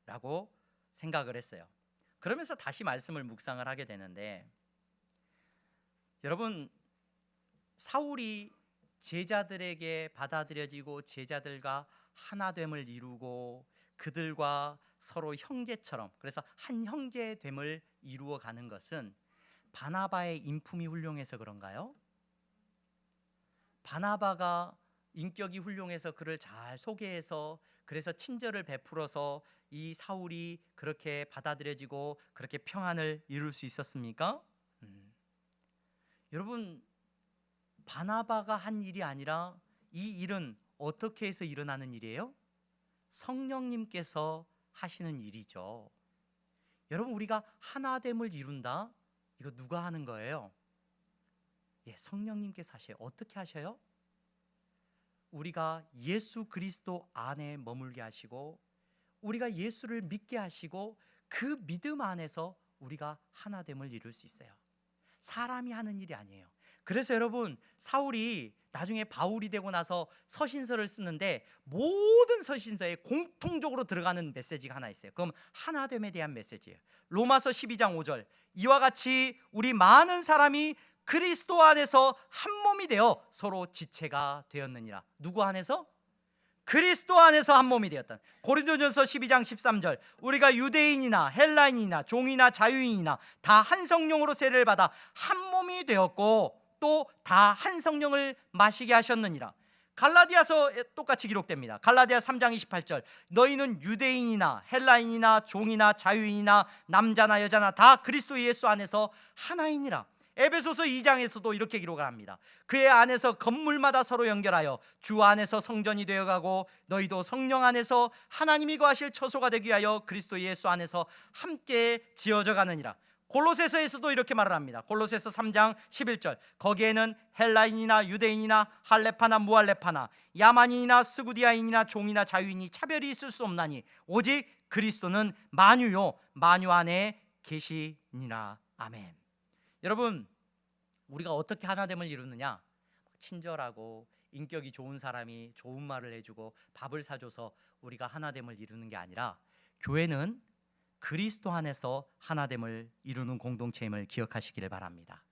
라고 생각을 했어요. 그러면서 다시 말씀을 묵상을 하게 되는데, 여러분, 사울이 제자들에게 받아들여지고 제자들과 하나됨을 이루고 그들과 서로 형제처럼, 그래서 한 형제됨을 이루어가는 것은 바나바의 인품이 훌륭해서 그런가요? 바나바가 인격이 훌륭해서 그를 잘 소개해서 그래서 친절을 베풀어서 이 사울이 그렇게 받아들여지고 그렇게 평안을 이룰 수 있었습니까? 여러분, 바나바가 한 일이 아니라 이 일은 어떻게 해서 일어나는 일이에요? 성령님께서 하시는 일이죠. 여러분, 우리가 하나됨을 이룬다, 이거 누가 하는 거예요? 예, 성령님께서 하셔요. 어떻게 하셔요? 우리가 예수 그리스도 안에 머물게 하시고 우리가 예수를 믿게 하시고 그 믿음 안에서 우리가 하나됨을 이룰 수 있어요. 사람이 하는 일이 아니에요. 그래서 여러분, 사울이 나중에 바울이 되고 나서 서신서를 쓰는데 모든 서신서에 공통적으로 들어가는 메시지가 하나 있어요. 그럼 하나됨에 대한 메시지예요. 로마서 12장 5절, 이와 같이 우리 많은 사람이 그리스도 안에서 한 몸이 되어 서로 지체가 되었느니라. 누구 안에서? 그리스도 안에서 한 몸이 되었다. 고린도전서 12장 13절, 우리가 유대인이나 헬라인이나 종이나 자유인이나 다 한 성령으로 세례를 받아 한 몸이 되었고 또 다 한 성령을 마시게 하셨느니라. 갈라디아서에 똑같이 기록됩니다. 갈라디아 3장 28절, 너희는 유대인이나 헬라인이나 종이나 자유인이나 남자나 여자나 다 그리스도 예수 안에서 하나이니라. 에베소서 2장에서도 이렇게 기록을 합니다. 그의 안에서 건물마다 서로 연결하여 주 안에서 성전이 되어가고 너희도 성령 안에서 하나님이 거하실 처소가 되기 위하여 그리스도 예수 안에서 함께 지어져 가느니라. 골로새서에서도 이렇게 말을 합니다. 골로새서 3장 11절, 거기에는 헬라인이나 유대인이나 할레파나 무할레파나 야만인이나 스구디아인이나 종이나 자유인이 차별이 있을 수 없나니 오직 그리스도는 만유요 만유 안에 계시니라. 아멘. 여러분, 우리가 어떻게 하나됨을 이루느냐? 친절하고 인격이 좋은 사람이 좋은 말을 해주고 밥을 사줘서 우리가 하나됨을 이루는 게 아니라 교회는 그리스도 안에서 하나됨을 이루는 공동체임을 기억하시기를 바랍니다.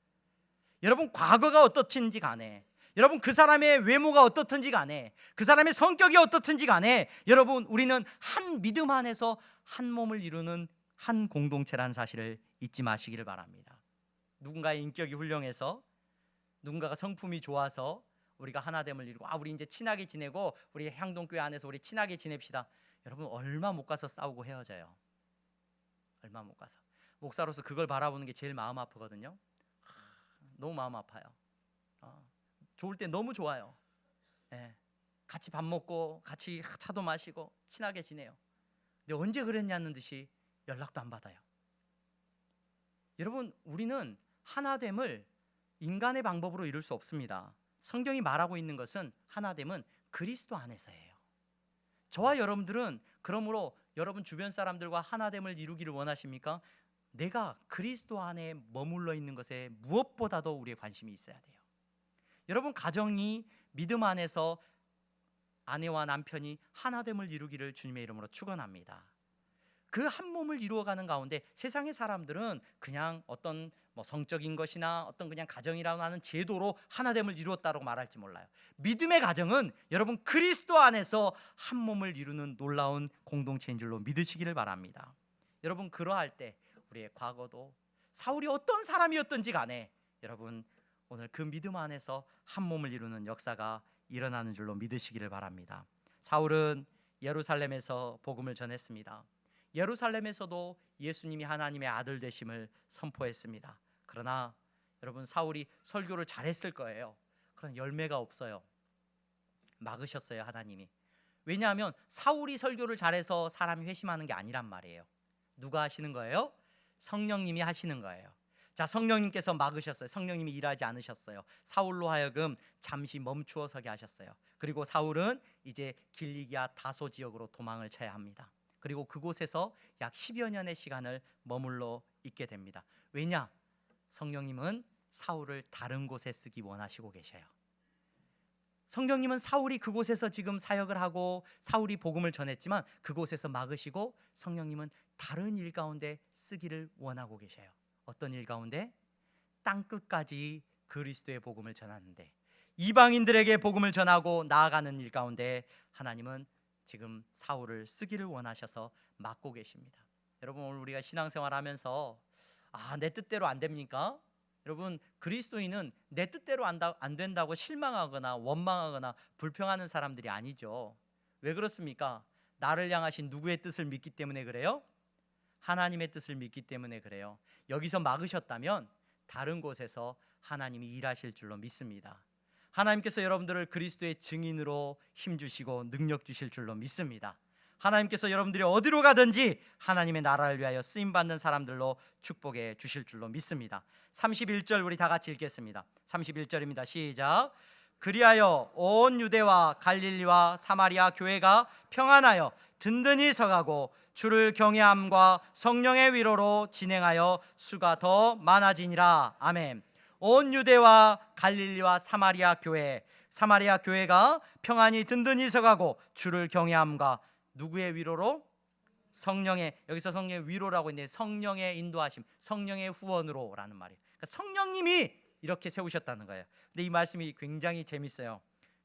여러분, 과거가 어떻든지 간에, 여러분 그 사람의 외모가 어떻든지 간에, 그 사람의 성격이 어떻든지 간에, 여러분 우리는 한 믿음 안에서 한 몸을 이루는 한 공동체라는 사실을 잊지 마시기를 바랍니다. 누군가의 인격이 훌륭해서, 누군가가 성품이 좋아서 우리가 하나됨을 이루고 우리 이제 친하게 지내고 우리 향동교회 안에서 우리 친하게 지냅시다. 여러분, 얼마 못 가서 싸우고 헤어져요. 얼마 못 가서. 목사로서 그걸 바라보는 게 제일 마음 아프거든요. 너무 마음 아파요. 좋을 때 너무 좋아요. 예, 같이 밥 먹고 같이 차도 마시고 친하게 지내요. 근데 언제 그랬냐는 듯이 연락도 안 받아요. 여러분, 우리는 하나됨을 인간의 방법으로 이룰 수 없습니다. 성경이 말하고 있는 것은 하나됨은 그리스도 안에서예요. 저와 여러분들은 그러므로 여러분 주변 사람들과 하나됨을 이루기를 원하십니까? 내가 그리스도 안에 머물러 있는 것에 무엇보다도 우리의 관심이 있어야 돼요. 여러분, 가정이 믿음 안에서 아내와 남편이 하나됨을 이루기를 주님의 이름으로 축원합니다. 그 한 몸을 이루어가는 가운데 세상의 사람들은 그냥 어떤 성적인 것이나 어떤 그냥 가정이라고 하는 제도로 하나됨을 이루었다고 말할지 몰라요. 믿음의 가정은 여러분 그리스도 안에서 한 몸을 이루는 놀라운 공동체인 줄로 믿으시기를 바랍니다. 여러분, 그러할 때 우리의 과거도 사울이 어떤 사람이었든지 간에 여러분 오늘 그 믿음 안에서 한 몸을 이루는 역사가 일어나는 줄로 믿으시기를 바랍니다. 사울은 예루살렘에서 복음을 전했습니다. 예루살렘에서도 예수님이 하나님의 아들 되심을 선포했습니다. 그러나 여러분 사울이 설교를 잘했을 거예요. 그런 열매가 없어요. 막으셨어요, 하나님이. 왜냐하면 사울이 설교를 잘해서 사람이 회심하는 게 아니란 말이에요. 누가 하시는 거예요? 성령님이 하시는 거예요. 자, 성령님께서 막으셨어요. 성령님이 일하지 않으셨어요. 사울로 하여금 잠시 멈추어 서게 하셨어요. 그리고 사울은 이제 길리기아 다소 지역으로 도망을 쳐야 합니다. 그리고 그곳에서 약 10여 년의 시간을 머물러 있게 됩니다. 왜냐? 성령님은 사울을 다른 곳에 쓰기 원하시고 계셔요. 성령님은 사울이 그곳에서 지금 사역을 하고 사울이 복음을 전했지만 그곳에서 막으시고 성령님은 다른 일 가운데 쓰기를 원하고 계셔요. 어떤 일 가운데? 땅끝까지 그리스도의 복음을 전하는데, 이방인들에게 복음을 전하고 나아가는 일 가운데 하나님은 지금 사울을 쓰기를 원하셔서 막고 계십니다. 여러분, 오늘 우리가 신앙생활하면서 내 뜻대로 안 됩니까? 여러분, 그리스도인은 내 뜻대로 안 된다고 실망하거나 원망하거나 불평하는 사람들이 아니죠. 왜 그렇습니까? 나를 향하신 누구의 뜻을 믿기 때문에 그래요? 하나님의 뜻을 믿기 때문에 그래요. 여기서 막으셨다면 다른 곳에서 하나님이 일하실 줄로 믿습니다. 하나님께서 여러분들을 그리스도의 증인으로 힘주시고 능력 주실 줄로 믿습니다. 하나님께서 여러분들이 어디로 가든지 하나님의 나라를 위하여 쓰임받는 사람들로 축복해 주실 줄로 믿습니다. 31절 우리 다 같이 읽겠습니다. 31절입니다. 시작. 그리하여 온 유대와 갈릴리와 사마리아 교회가 평안하여 든든히 서가고 주를 경외함과 성령의 위로로 진행하여 수가 더 많아지니라. 아멘. 온 유대와 갈릴리와 사마리아 교회가 평안히 든든히 서가고 주를 경외함과 누구의 위로로? 성령의, 여기서 성령의 위로라고 했는데 성령의 인도하심, 성령의 후원으로라는 말이에요. 그러니까 성령님이 이렇게 세우셨다는 거예요. 근데 이 말씀이 굉장히 재밌어요.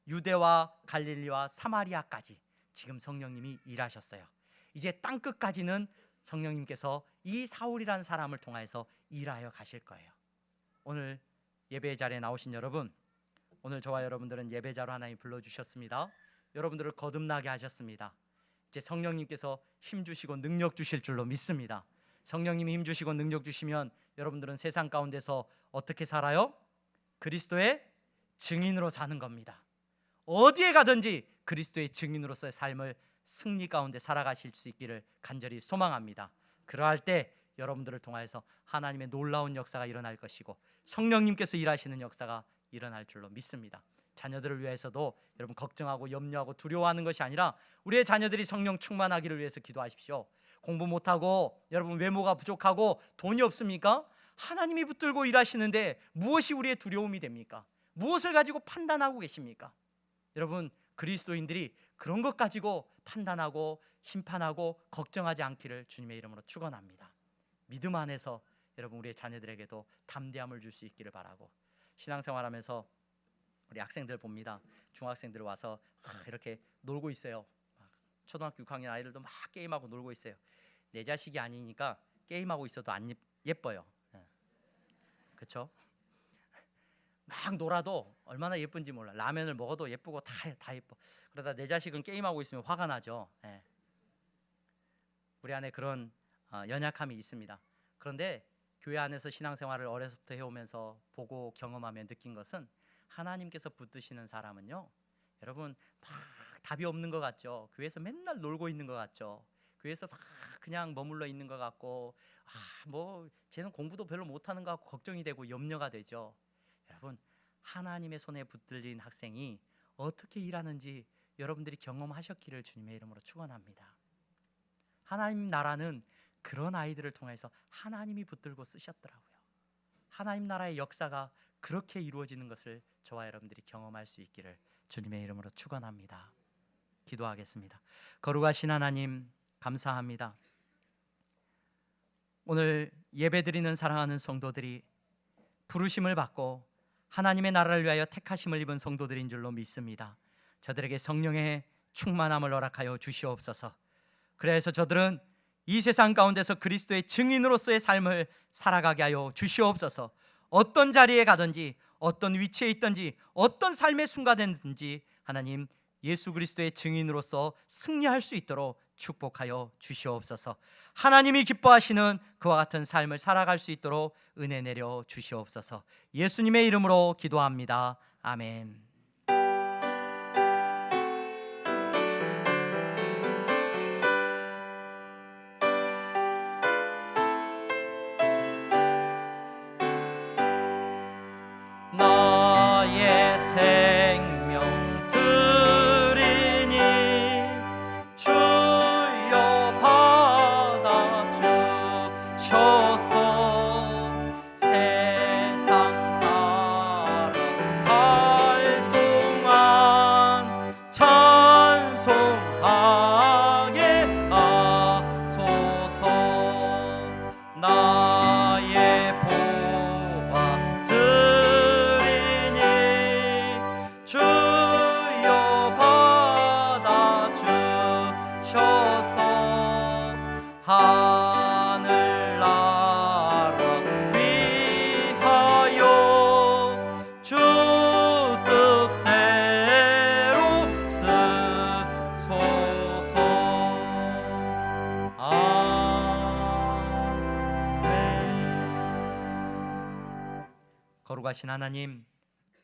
유대와 갈릴리와 사마리아까지 지금 성령님이 일하셨어요. 이제 땅끝까지는 성령님께서 이 사울이라는 사람을 통해서 일하여 가실 거예요. 오늘 예배 자리에 나오신 여러분, 오늘 저와 여러분들은 예배자로 하나님 불러주셨습니다. 여러분들을 거듭나게 하셨습니다. 이제 성령님께서 힘주시고 능력 주실 줄로 믿습니다. 성령님이 힘주시고 능력 주시면 여러분들은 세상 가운데서 어떻게 살아요? 그리스도의 증인으로 사는 겁니다. 어디에 가든지 그리스도의 증인으로서의 삶을 승리 가운데 살아가실 수 있기를 간절히 소망합니다. 그러할 때 여러분들을 통하여서 하나님의 놀라운 역사가 일어날 것이고 성령님께서 일하시는 역사가 일어날 줄로 믿습니다. 자녀들을 위해서도 여러분 걱정하고 염려하고 두려워하는 것이 아니라 우리의 자녀들이 성령 충만하기를 위해서 기도하십시오. 공부 못하고 여러분 외모가 부족하고 돈이 없습니까? 하나님이 붙들고 일하시는데 무엇이 우리의 두려움이 됩니까? 무엇을 가지고 판단하고 계십니까? 여러분, 그리스도인들이 그런 것 가지고 판단하고 심판하고 걱정하지 않기를 주님의 이름으로 축원합니다. 믿음 안에서 여러분 우리의 자녀들에게도 담대함을 줄 수 있기를 바라고, 신앙생활하면서 우리 학생들 봅니다. 중학생들 와서 이렇게 놀고 있어요. 초등학교 6학년 아이들도 막 게임하고 놀고 있어요. 내 자식이 아니니까 게임하고 있어도 안 예뻐요. 그렇죠? 막 놀아도 얼마나 예쁜지 몰라. 라면을 먹어도 예쁘고 다 예뻐. 그러다 내 자식은 게임하고 있으면 화가 나죠. 우리 안에 그런 연약함이 있습니다. 그런데 교회 안에서 신앙생활을 어려서부터 해오면서 보고 경험하며 느낀 것은 하나님께서 붙드시는 사람은요, 여러분 막 답이 없는 것 같죠. 교회에서 맨날 놀고 있는 것 같죠. 교회에서 막 그냥 머물러 있는 것 같고 뭐 쟤는 공부도 별로 못하는 것 같고 걱정이 되고 염려가 되죠. 여러분, 하나님의 손에 붙들린 학생이 어떻게 일하는지 여러분들이 경험하셨기를 주님의 이름으로 축원합니다. 하나님 나라는 그런 아이들을 통해서 하나님이 붙들고 쓰셨더라고요. 하나님 나라의 역사가 그렇게 이루어지는 것을 저와 여러분들이 경험할 수 있기를 주님의 이름으로 축원합니다. 기도하겠습니다. 거룩하신 하나님, 감사합니다. 오늘 예배드리는 사랑하는 성도들이 부르심을 받고 하나님의 나라를 위하여 택하심을 입은 성도들인 줄로 믿습니다. 저들에게 성령의 충만함을 허락하여 주시옵소서. 그래서 저들은 이 세상 가운데서 그리스도의 증인으로서의 삶을 살아가게 하여 주시옵소서. 어떤 자리에 가든지 어떤 위치에 있든지 어떤 삶의 순간이든지 하나님 예수 그리스도의 증인으로서 승리할 수 있도록 축복하여 주시옵소서. 하나님이 기뻐하시는 그와 같은 삶을 살아갈 수 있도록 은혜 내려 주시옵소서. 예수님의 이름으로 기도합니다. 아멘. 나의 생명 드리니 주여 받아주셔서 세상 살아갈 동안 찬송하게 하소서. 나의 보화 주여 받아주셔서 하늘나라 위하여 주 뜻대로 쓰소서. 아멘. 거룩하신 하나님,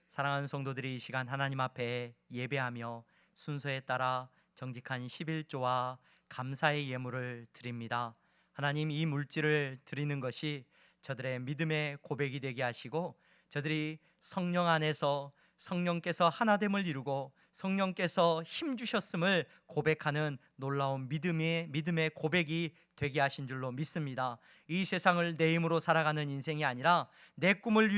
사랑하는 성도들이 이 시간 하나님 앞에 예배하며 순서에 따라 정직한 11조와 감사의 예물을 드립니다. 하나님, 이 물질을 드리는 것이 저들의 믿음의 고백이 되게 하시고 저들이 성령 안에서 성령께서 하나됨을 이루고 성령께서 힘 주셨음을 고백하는 놀라운 믿음의 고백이 되게 하신 줄로 믿습니다. 이 세상을 내 힘으로 살아가는 인생이 아니라 내 꿈을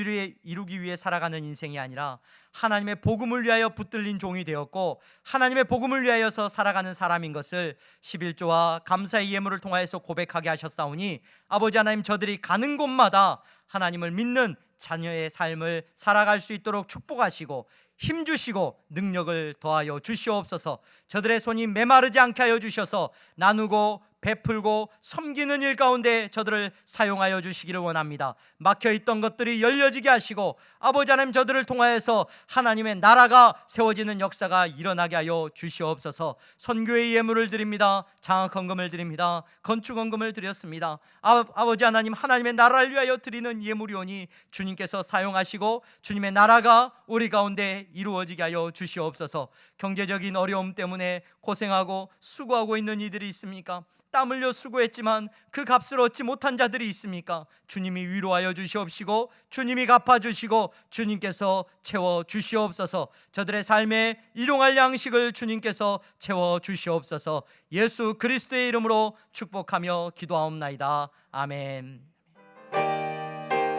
이루기 위해 살아가는 인생이 아니라 하나님의 복음을 위하여 붙들린 종이 되었고 하나님의 복음을 위하여서 살아가는 사람인 것을 11조와 감사의 예물을 통하여서 고백하게 하셨사오니 아버지 하나님, 저들이 가는 곳마다 하나님을 믿는 자녀의 삶을 살아갈 수 있도록 축복하시고 힘주시고 능력을 더하여 주시옵소서. 저들의 손이 메마르지 않게 하여 주셔서 나누고 베풀고 섬기는 일 가운데 저들을 사용하여 주시기를 원합니다. 막혀있던 것들이 열려지게 하시고 아버지 하나님, 저들을 통하여서 하나님의 나라가 세워지는 역사가 일어나게 하여 주시옵소서. 선교의 예물을 드립니다. 장학헌금을 드립니다. 건축헌금을 드렸습니다. 아버지 하나님, 하나님의 나라를 위하여 드리는 예물이오니 주님께서 사용하시고 주님의 나라가 우리 가운데 이루어지게 하여 주시옵소서. 경제적인 어려움 때문에 고생하고 수고하고 있는 이들이 있습니까? 땀 흘려 수고했지만 그 값을 얻지 못한 자들이 있습니까? 주님이 위로하여 주시옵시고 주님이 갚아주시고 주님께서 채워주시옵소서. 저들의 삶에 일용할 양식을 주님께서 채워주시옵소서. 예수 그리스도의 이름으로 축복하며 기도하옵나이다. 아멘.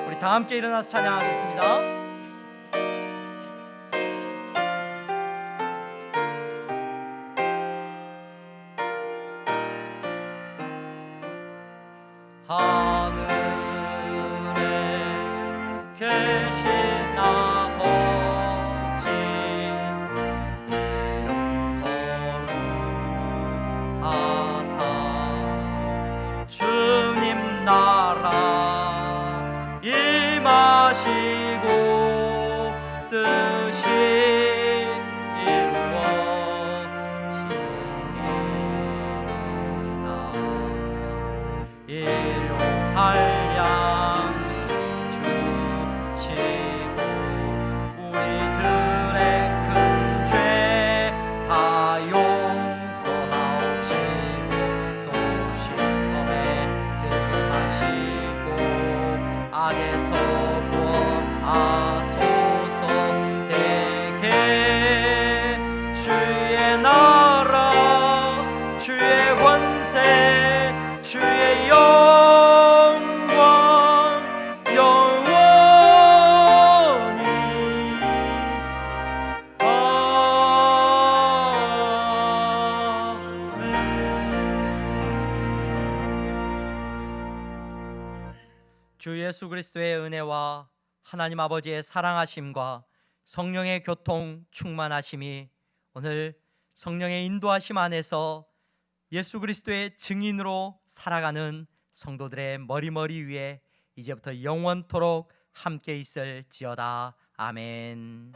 우리 다 함께 일어나서 찬양하겠습니다. 하늘에 계신 아버지, 이름 거룩하사 주님 나라 임하시고 뜻이 일용할 양식 주시고 우리들의 큰 죄 다 용서하옵시고 또 시험에 들게 마시고 악에서 구원하소서. 대개 주의 나라 주의 권세 주의 영광 영원히 아멘. 주 예수 그리스도의 은혜와 하나님 아버지의 사랑하심과 성령의 교통 충만하심이 오늘 성령의 인도하심 안에서 예수 그리스도의 증인으로 살아가는 성도들의 머리 위에 이제부터 영원토록 함께 있을지어다. 아멘.